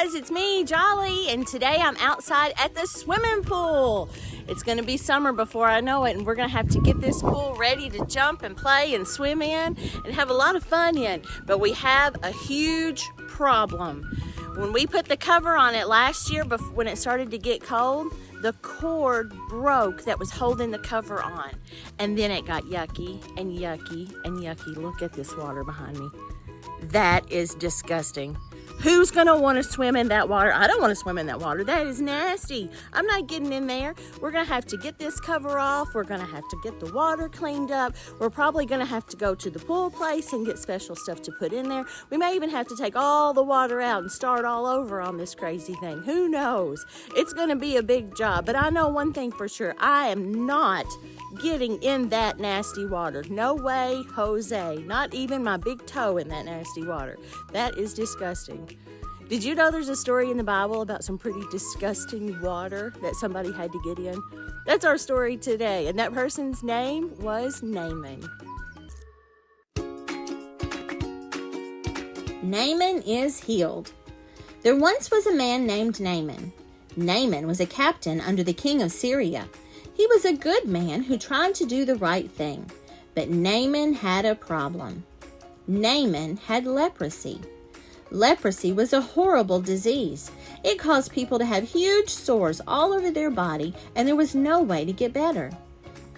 guys, it's me, Jolly, and today I'm outside at the swimming pool. It's going to be summer before I know it, and we're going to have to get this pool ready to jump and play and swim in and have a lot of fun in. But we have a huge problem. When we put the cover on it last year, when it started to get cold, the cord broke that was holding the cover on. And then it got yucky and yucky and yucky. Look at this water behind me. That is disgusting. Who's gonna want to swim in that water? I don't want to swim in that water. That is nasty. I'm not getting in there. We're gonna have to get this cover off. We're gonna have to get the water cleaned up. We're probably gonna have to go to the pool place and get special stuff to put in there. We may even have to take all the water out and start all over on this crazy thing. Who knows? It's gonna be a big job, but I know one thing for sure. I am not getting in that nasty water. No way, Jose. Not even my big toe in that nasty water. That is disgusting. Did you know there's a story in the Bible about some pretty disgusting water that somebody had to get in? That's our story today, and that person's name was Naaman. Naaman is healed. There once was a man named Naaman. Naaman was a captain under the king of Syria. He was a good man who tried to do the right thing, but Naaman had a problem. Naaman had leprosy. Leprosy was a horrible disease. It caused people to have huge sores all over their body, and there was no way to get better.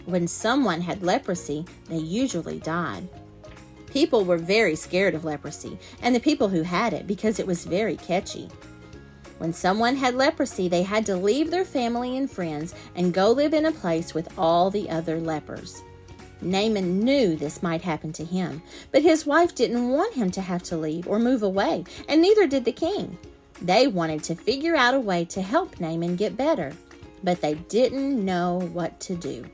When someone had leprosy, they usually died. People were very scared of leprosy, and the people who had it, because it was very catchy. When someone had leprosy, they had to leave their family and friends and go live in a place with all the other lepers. Naaman knew this might happen to him, but his wife didn't want him to have to leave or move away, and neither did the king. They wanted to figure out a way to help Naaman get better, but they didn't know what to do.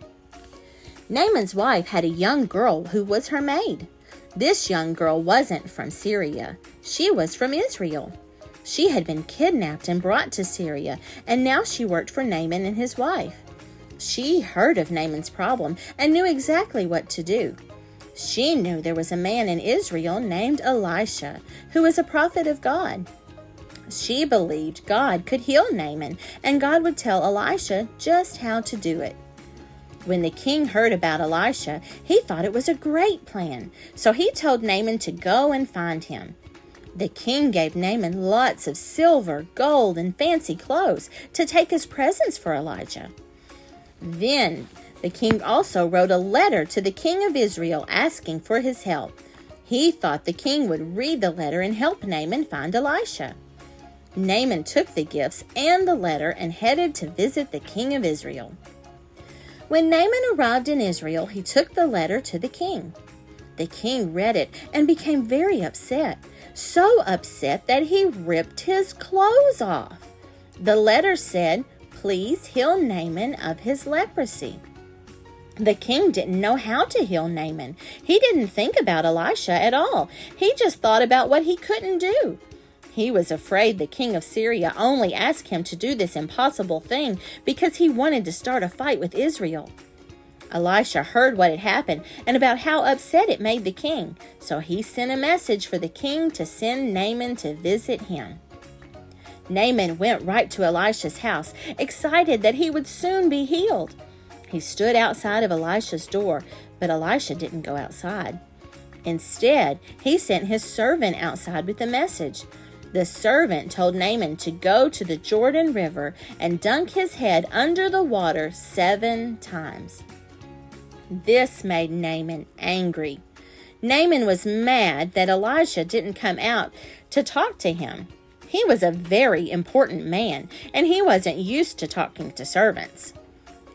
Naaman's wife had a young girl who was her maid. This young girl wasn't from Syria. She was from Israel. She had been kidnapped and brought to Syria, and now she worked for Naaman and his wife. She heard of Naaman's problem and knew exactly what to do. She knew there was a man in Israel named Elisha, who was a prophet of God. She believed God could heal Naaman, and God would tell Elisha just how to do it. When the king heard about Elisha, he thought it was a great plan, so he told Naaman to go and find him. The king gave Naaman lots of silver, gold, and fancy clothes to take as presents for Elijah. Then the king also wrote a letter to the king of Israel asking for his help. He thought the king would read the letter and help Naaman find Elisha. Naaman took the gifts and the letter and headed to visit the king of Israel. When Naaman arrived in Israel, he took the letter to the king. The king read it and became very upset, so upset that he ripped his clothes off. The letter said, "Please heal Naaman of his leprosy." The king didn't know how to heal Naaman. He didn't think about Elisha at all. He just thought about what he couldn't do. He was afraid the king of Syria only asked him to do this impossible thing because he wanted to start a fight with Israel. Elisha heard what had happened and about how upset it made the king, so he sent a message for the king to send Naaman to visit him. Naaman went right to Elisha's house, excited that he would soon be healed. He stood outside of Elisha's door, but Elisha didn't go outside. Instead, he sent his servant outside with a message. The servant told Naaman to go to the Jordan River and dunk his head under the water 7 times. This made Naaman angry. Naaman was mad that Elisha didn't come out to talk to him. He was a very important man, and he wasn't used to talking to servants.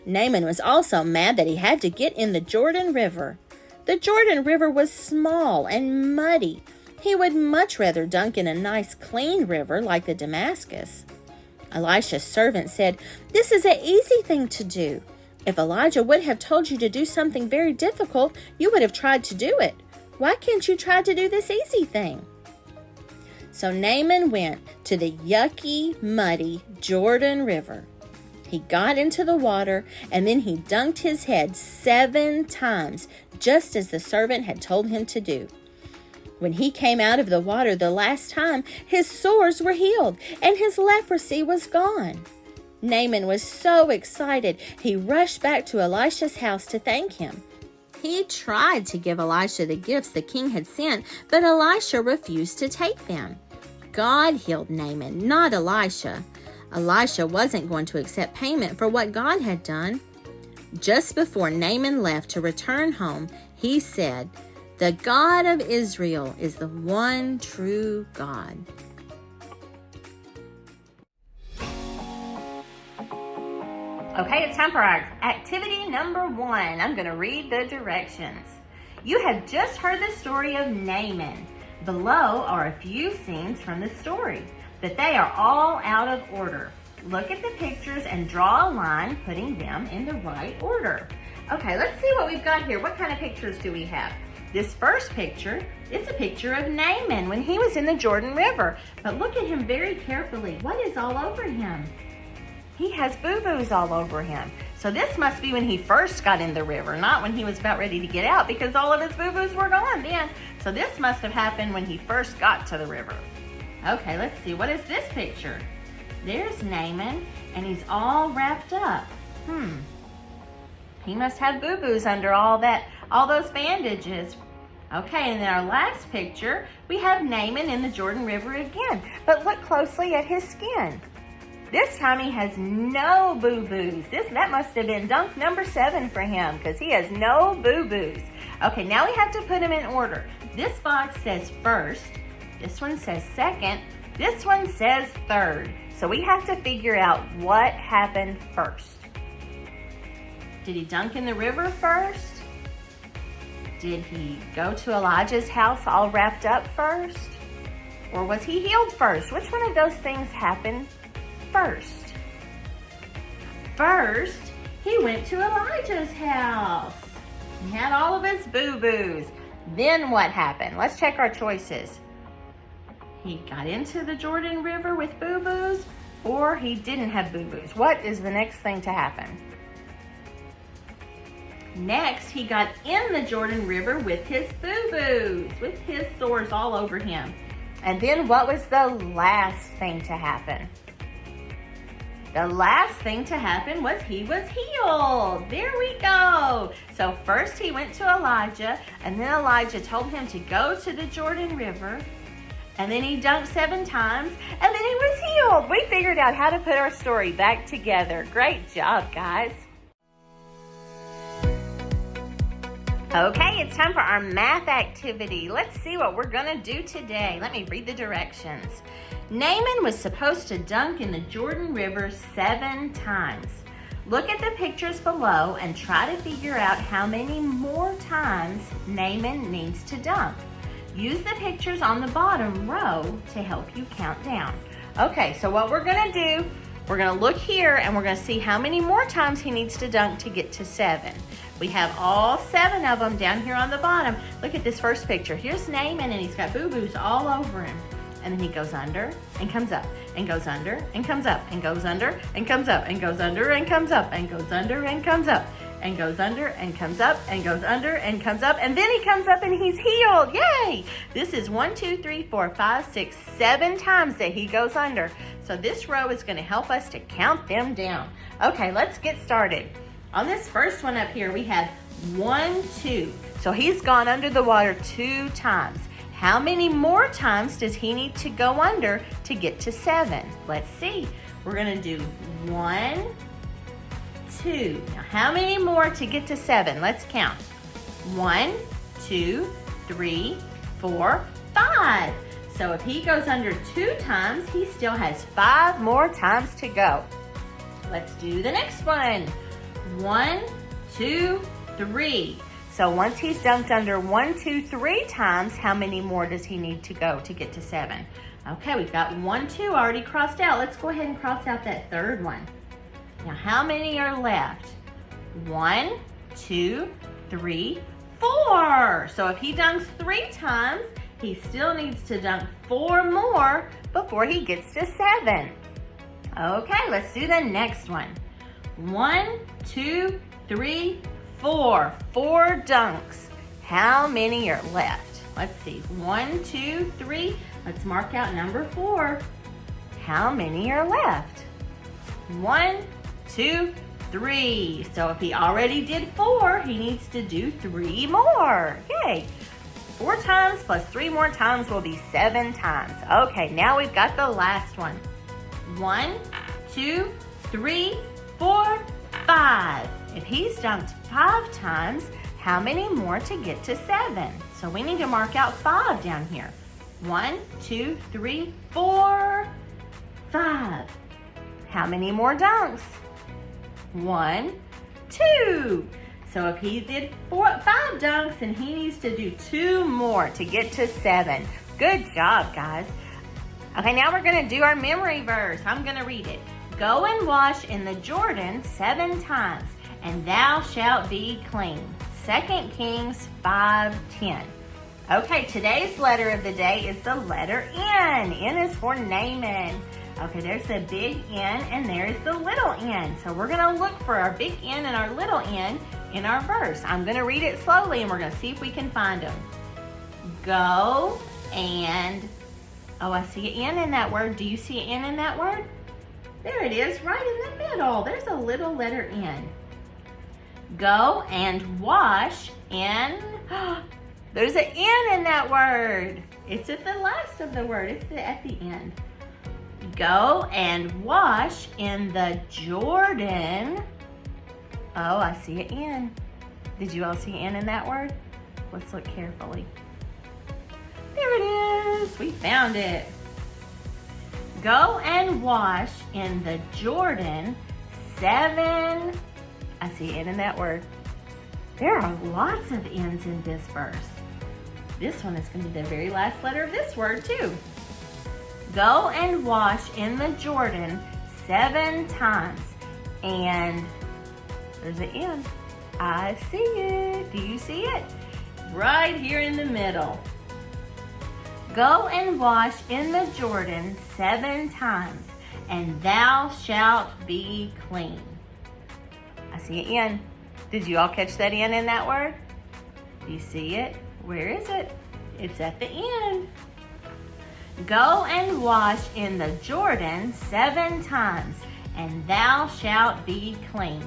Naaman was also mad that he had to get in the Jordan River. The Jordan River was small and muddy. He would much rather dunk in a nice, clean river like the Damascus. Elisha's servant said, "This is an easy thing to do. If Elijah would have told you to do something very difficult, you would have tried to do it. Why can't you try to do this easy thing?" So Naaman went to the yucky, muddy Jordan River. He got into the water, and then he dunked his head 7 times, just as the servant had told him to do. When he came out of the water the last time, his sores were healed and his leprosy was gone. Naaman was so excited, he rushed back to Elisha's house to thank him. He tried to give Elisha the gifts the king had sent, but Elisha refused to take them. God healed Naaman, not Elisha. Elisha wasn't going to accept payment for what God had done. Just before Naaman left to return home, he said, "The God of Israel is the one true God." Okay, it's time for our activity number 1. I'm going to read the directions. You have just heard the story of Naaman. Below are a few scenes from the story, but they are all out of order. Look at the pictures and draw a line, putting them in the right order. Okay, let's see what we've got here. What kind of pictures do we have? This first picture, it's a picture of Naaman when he was in the Jordan River. But look at him very carefully. What is all over him? He has boo-boos all over him. So this must be when he first got in the river, not when he was about ready to get out, because all of his boo-boos were gone then. So this must have happened when he first got to the river. Okay, let's see. What is this picture? There's Naaman, and he's all wrapped up. He must have boo-boos under all those bandages. Okay, and then our last picture, we have Naaman in the Jordan River again. But look closely at his skin. This time he has no boo-boos. That must have been dunk number 7 for him, because he has no boo-boos. Okay, now we have to put them in order. This box says first. This one says second. This one says third. So we have to figure out what happened first. Did he dunk in the river first? Did he go to Elijah's house all wrapped up first? Or was he healed first? Which one of those things happened first? First, he went to Elijah's house. He had all of his boo-boos. Then what happened? Let's check our choices. He got into the Jordan River with boo-boos, or he didn't have boo-boos. What is the next thing to happen? Next, he got in the Jordan River with his boo-boos, with his sores all over him. And then what was the last thing to happen? The last thing to happen was he was healed. There we go. So first he went to Elijah, and then Elijah told him to go to the Jordan River, and then he dunked 7 times, and then he was healed. We figured out how to put our story back together. Great job, guys. Okay, it's time for our math activity. Let's see what we're going to do today. Let me read the directions. Naaman was supposed to dunk in the Jordan River 7 times. Look at the pictures below and try to figure out how many more times Naaman needs to dunk. Use the pictures on the bottom row to help you count down. Okay, so what we're going to do, we're going to look here and we're going to see how many more times he needs to dunk to get to 7. We have all 7 of them down here on the bottom. Look at this first picture. Here's Naaman, and he's got boo-boos all over him. And then he goes under and comes up and goes under and comes up and goes under and comes up and goes under and comes up and goes under and comes up and goes under and comes up and goes under and comes up, and then he comes up and he's healed. Yay! This is 1, 2, 3, 4, 5, 6, 7 times that he goes under. So this row is going to help us to count them down. Okay, let's get started. On this first one up here, we have 1, 2. So he's gone under the water 2 times. How many more times does he need to go under to get to 7? Let's see. We're going to do 1, 2. Now, how many more to get to 7? Let's count. 1, 2, 3, 4, 5. So if he goes under 2 times, he still has 5 more times to go. Let's do the next one. 1, 2, 3. So once he's dunked under 1, 2, 3 times, how many more does he need to go to get to 7? Okay, we've got 1, 2 already crossed out. Let's go ahead and cross out that third one. Now, how many are left? 1, 2, 3, 4. So if he dunks 3 times, he still needs to dunk 4 more before he gets to 7. Okay, let's do the next one. 1, 2, 3, 4. 4 dunks. How many are left? Let's see, 1, 2, 3. Let's mark out number 4. How many are left? 1, 2, 3. So if he already did 4, he needs to do 3 more. Yay. 4 times plus 3 more times will be 7 times. Okay, now we've got the last one. 1, 2, 3, 4, 5. If he's dunked 5 times, how many more to get to 7? So we need to mark out 5 down here. 1, 2, 3, 4, 5. How many more dunks? 1, 2. So if he did 5 dunks, and he needs to do 2 more to get to 7. Good job, guys. Okay, now we're going to do our memory verse. I'm going to read it. Go and wash in the Jordan 7 times, and thou shalt be clean. 2 Kings 5:10. Okay, today's letter of the day is the letter N. N is for Naaman. Okay, there's the big N and there's the little n. So we're going to look for our big N and our little n in our verse. I'm going to read it slowly and we're going to see if we can find them. Go and, oh, I see an N in that word. Do you see an N in that word? There it is, right in the middle. There's a little letter N. Go and wash in, there's an N in that word. It's at the last of the word. It's at the end. Go and wash in the Jordan. Oh, I see an N. Did you all see N in that word? Let's look carefully. There it is. We found it. Go and wash in the Jordan 7. I see N in that word. There are lots of N's in this verse. This one is going to be the very last letter of this word too. Go and wash in the Jordan 7 times. And there's an N. I see it. Do you see it? Right here in the middle. Go and wash in the Jordan 7 times, and thou shalt be clean. I see an N. Did you all catch that N in that word? Do you see it? Where is it? It's at the end. Go and wash in the Jordan 7 times, and thou shalt be clean.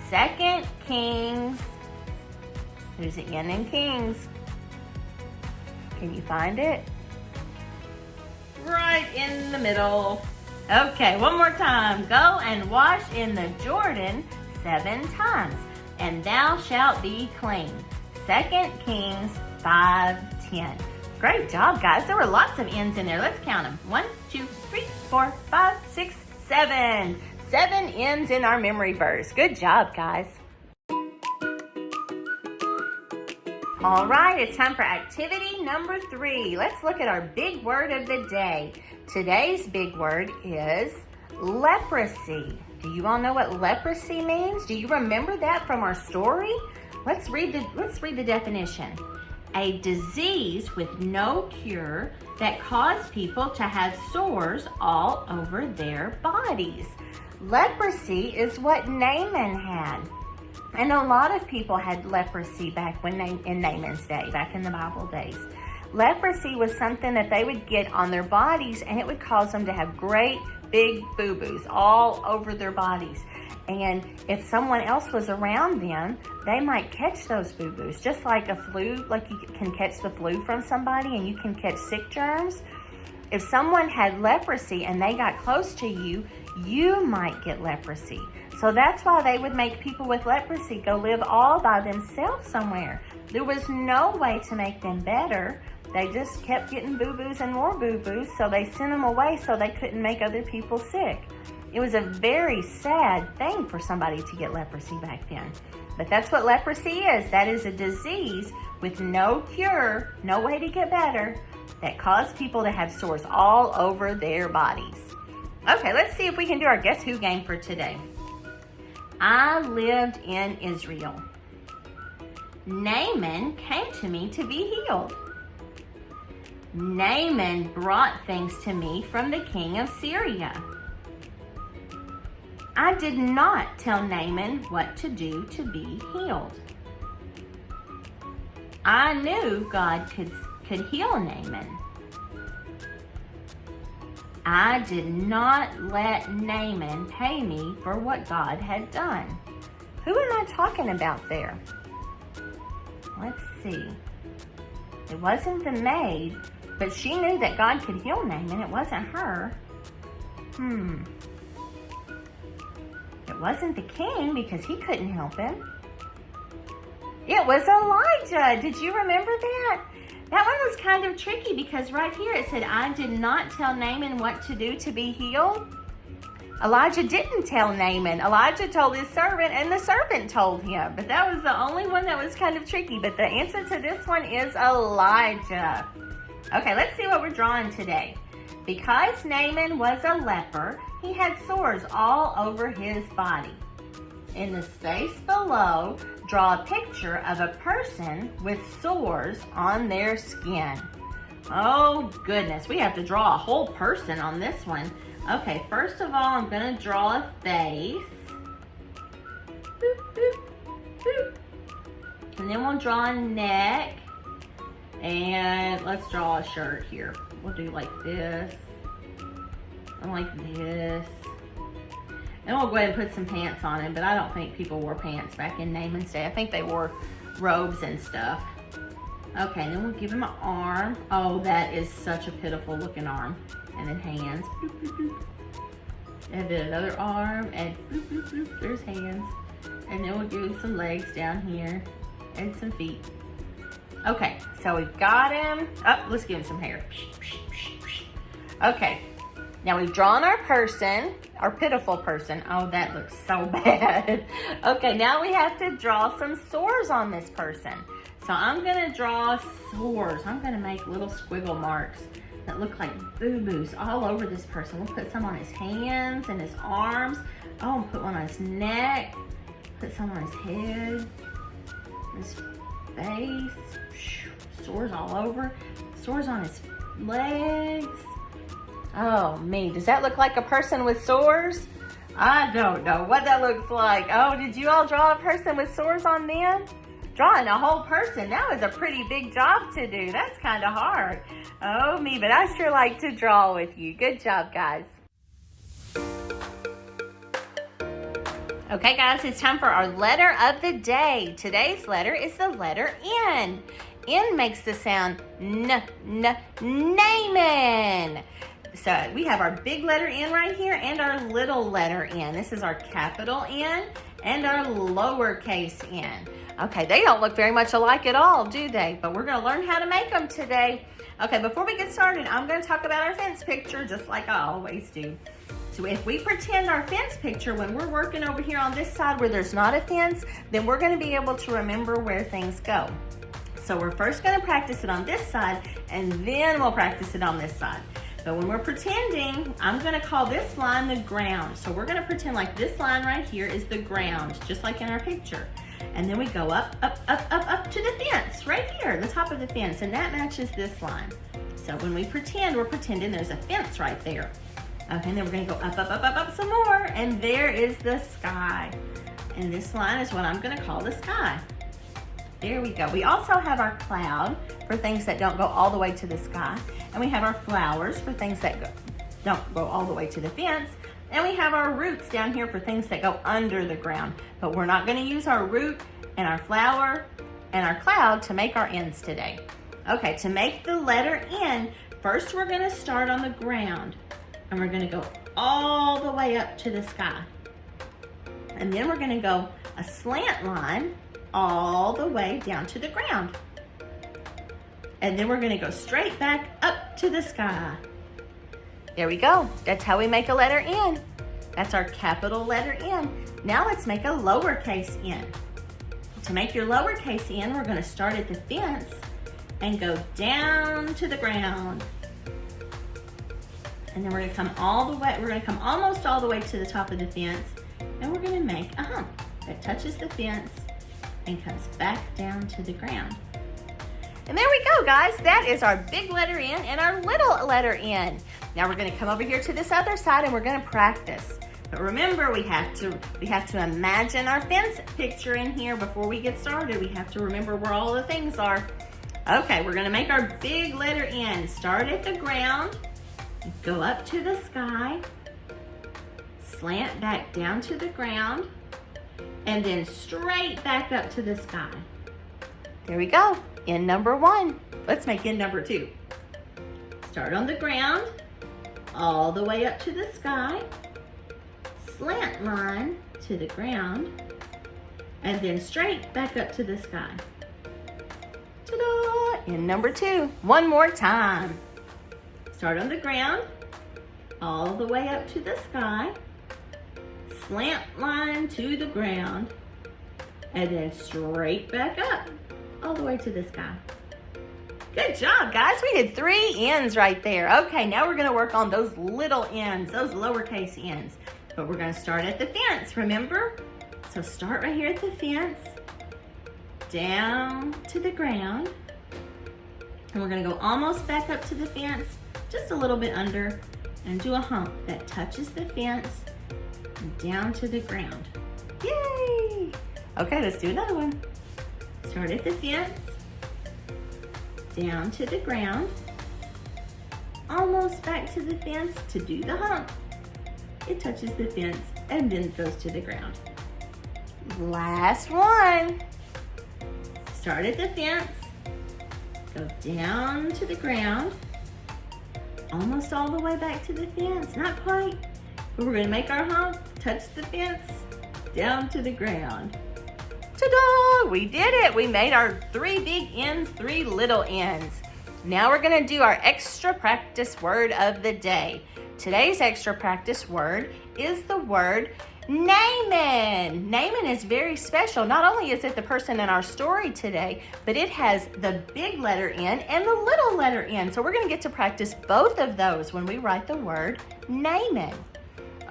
2 Kings. There's an N in Kings. Can you find it? Right in the middle. Okay, one more time. Go and wash in the Jordan 7 times, and thou shalt be clean. 2 Kings 5:10. Great job, guys. There were lots of N's in there. Let's count them. 1, 2, 3, 4, 5, 6, 7. 7 N's in our memory verse. Good job, guys. All right, it's time for activity number 3. Let's look at our big word of the day. Today's big word is leprosy. Do you all know what leprosy means? Do you remember that from our story? Let's read the definition. A disease with no cure that caused people to have sores all over their bodies. Leprosy is what Naaman had. And a lot of people had leprosy back in Naaman's day, back in the Bible days. Leprosy was something that they would get on their bodies, and it would cause them to have great big boo-boos all over their bodies. And if someone else was around them, they might catch those boo-boos. Just like a flu, like you can catch the flu from somebody and you can catch sick germs. If someone had leprosy and they got close to you, you might get leprosy. So that's why they would make people with leprosy go live all by themselves somewhere. There was no way to make them better. They just kept getting boo-boos and more boo-boos, so they sent them away so they couldn't make other people sick. It was a very sad thing for somebody to get leprosy back then. But that's what leprosy is. That is a disease with no cure, no way to get better, that caused people to have sores all over their bodies. Okay, let's see if we can do our Guess Who game for today. I lived in Israel. Naaman came to me to be healed. Naaman brought things to me from the king of Syria. I did not tell Naaman what to do to be healed. I knew God could could heal Naaman. I did not let Naaman pay me for what God had done. Who am I talking about there? Let's see. It wasn't the maid, but she knew that God could heal Naaman. It wasn't her. It wasn't the king because he couldn't help him. It was Elijah. Did you remember that? That one was kind of tricky because right here it said, I did not tell Naaman what to do to be healed. Elijah didn't tell Naaman. Elijah told his servant and the servant told him. But that was the only one that was kind of tricky. But the answer to this one is Elijah. Okay, let's see what we're drawing today. Because Naaman was a leper, he had sores all over his body. In the space below, draw a picture of a person with sores on their skin. Oh goodness, we have to draw a whole person on this one. Okay, first of all, I'm gonna draw a face. Boop, boop, boop. And then we'll draw a neck. And let's draw a shirt here. We'll do like this. And like this. And we'll go ahead and put some pants on him, but I don't think people wore pants back in Naaman's day. I think they wore robes and stuff. Okay, and then we'll give him an arm. Oh, that is such a pitiful looking arm. And then hands. Boop, boop, boop. And then another arm, and boop, boop, boop. There's hands. And then we'll give him some legs down here, and some feet. Okay, so we've got him. Oh, let's give him some hair. Okay. Now we've drawn our person, our pitiful person. Oh, that looks so bad. Okay, now we have to draw some sores on this person. So I'm gonna draw sores. I'm gonna make little squiggle marks that look like boo-boos all over this person. We'll put some on his hands and his arms. Oh, and put one on his neck. Put some on his head, his face. Sores all over. Sores on his legs. Oh, me. Does that look like a person with sores? I don't know what that looks like. Oh, did you all draw a person with sores on them? Drawing a whole person, that was a pretty big job to do. That's kind of hard. Oh, me, but I sure like to draw with you. Good job, guys. Okay, guys, it's time for our letter of the day. Today's letter is the letter N. N makes the sound Naaman. So we have our big letter N right here and our little letter N. This is our capital N and our lowercase n. Okay, they don't look very much alike at all, do they? But we're going to learn how to make them today. Okay, before we get started, I'm going to talk about our fence picture just like I always do. So if we pretend our fence picture when we're working over here on this side where there's not a fence, then we're going to be able to remember where things go. So we're first going to practice it on this side, and then we'll practice it on this side. But when we're pretending, I'm going to call this line the ground. So we're going to pretend like this line right here is the ground, just like in our picture. And then we go up, up, up, up, up to the fence, right here, the top of the fence, and that matches this line. So when we pretend, we're pretending there's a fence right there. Okay, and then we're going to go up, up, up, up, up some more, and there is the sky. And this line is what I'm going to call the sky. There we go. We also have our cloud for things that don't go all the way to the sky. And we have our flowers for things that don't go all the way to the fence. And we have our roots down here for things that go under the ground. But we're not going to use our root and our flower and our cloud to make our ends today. Okay, to make the letter N, first we're going to start on the ground. And we're going to go all the way up to the sky. And then we're going to go a slant line all the way down to the ground. And then we're going to go straight back up to the sky. There we go. That's how we make a letter N. That's our capital letter N. Now let's make a lowercase n. To make your lowercase n, we're going to start at the fence and go down to the ground. And then we're going to come all the way, we're going to come almost all the way to the top of the fence, and we're going to make a hump that touches the fence and comes back down to the ground. And there we go, guys. That is our big letter N and our little letter N. Now we're going to come over here to this other side and we're going to practice. But remember, we have to imagine our fence picture in here before we get started. We have to remember where all the things are. Okay, we're gonna make our big letter N. Start at the ground, go up to the sky, slant back down to the ground, and then straight back up to the sky. There we go, N number 1. Let's make N number 2. Start on the ground, all the way up to the sky, slant line to the ground, and then straight back up to the sky. Ta-da! N number 2. One more time. Start on the ground, all the way up to the sky, slant line to the ground, and then straight back up, all the way to the sky. Good job, guys. We did 3 N's right there. Okay, now we're gonna work on those little N's, those lowercase N's. But we're gonna start at the fence, remember? So start right here at the fence, down to the ground, and we're gonna go almost back up to the fence, just a little bit under, and do a hump that touches the fence and down to the ground. Yay! Okay, let's do another one. Start at the fence, down to the ground, almost back to the fence to do the hump. It touches the fence and then it goes to the ground. Last one. Start at the fence, go down to the ground, almost all the way back to the fence, not quite, but we're gonna make our hump, touch the fence, down to the ground. Ta-da! We did it. We made our 3 big N's, 3 little N's. Now we're gonna do our extra practice word of the day. Today's extra practice word is the word Naaman. Naaman is very special. Not only is it the person in our story today, but it has the big letter N and the little letter N. So we're gonna get to practice both of those when we write the word Naaman.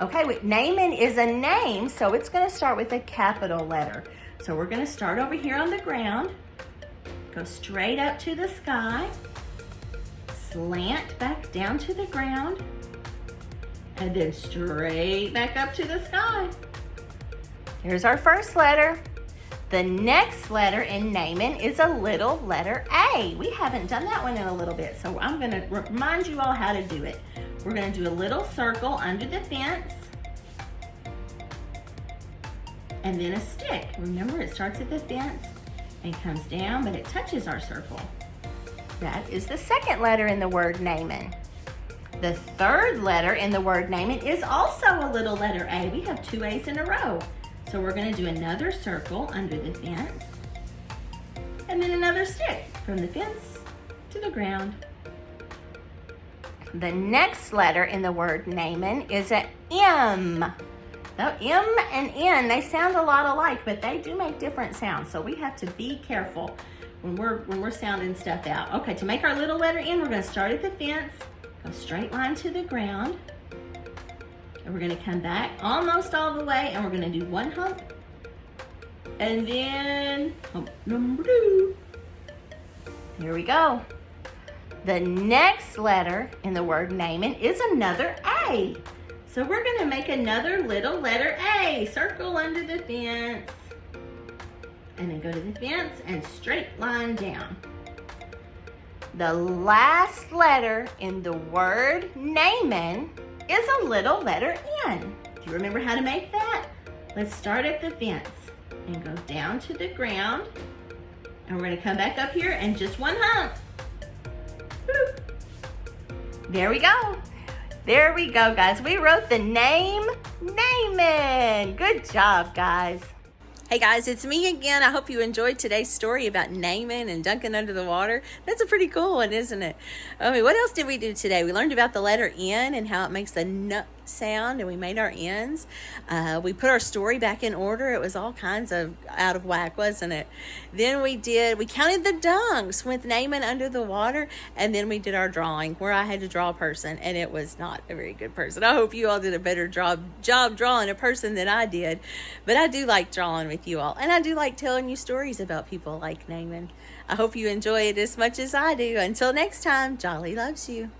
Okay, Naaman is a name, so it's gonna start with a capital letter. So we're gonna start over here on the ground, go straight up to the sky, slant back down to the ground, and then straight back up to the sky. Here's our first letter. The next letter in Naaman is a little letter A. We haven't done that one in a little bit, so I'm gonna remind you all how to do it. We're gonna do a little circle under the fence, and then a stick. Remember, it starts at the fence and comes down, but it touches our circle. That is the second letter in the word Naaman. The third letter in the word Naaman is also a little letter A. We have 2 A's in a row. So we're gonna do another circle under the fence, and then another stick from the fence to the ground. The next letter in the word Naaman is a M. Now, M and N, they sound a lot alike, but they do make different sounds. So we have to be careful when we're sounding stuff out. Okay, to make our little letter N, we're gonna start at the fence, go straight line to the ground, and we're gonna come back almost all the way, and we're gonna do 1 hump, and then hump number 2. Here we go. The next letter in the word Naaman is another A. So we're gonna make another little letter A. Circle under the fence, and then go to the fence and straight line down. The last letter in the word Naaman is a little letter N. Do you remember how to make that? Let's start at the fence and go down to the ground, and we're gonna come back up here and just 1 hump. Boop. There we go. There we go, guys. We wrote the name Naaman. Good job, guys. Hey guys, it's me again. I hope you enjoyed today's story about Naaman and dunking under the water. That's a pretty cool one, isn't it? What else did we do today? We learned about the letter N and how it makes the N sound, and we made our N's. We put our story back in order. It was all kinds of out of whack, wasn't it? Then we counted the dunks with Naaman under the water, and then we did our drawing where I had to draw a person, and it was not a very good person. I hope you all did a better job drawing a person than I did, but I do like drawing with you all, and I do like telling you stories about people like Naaman. I hope you enjoy it as much as I do. Until next time, Jolly loves you.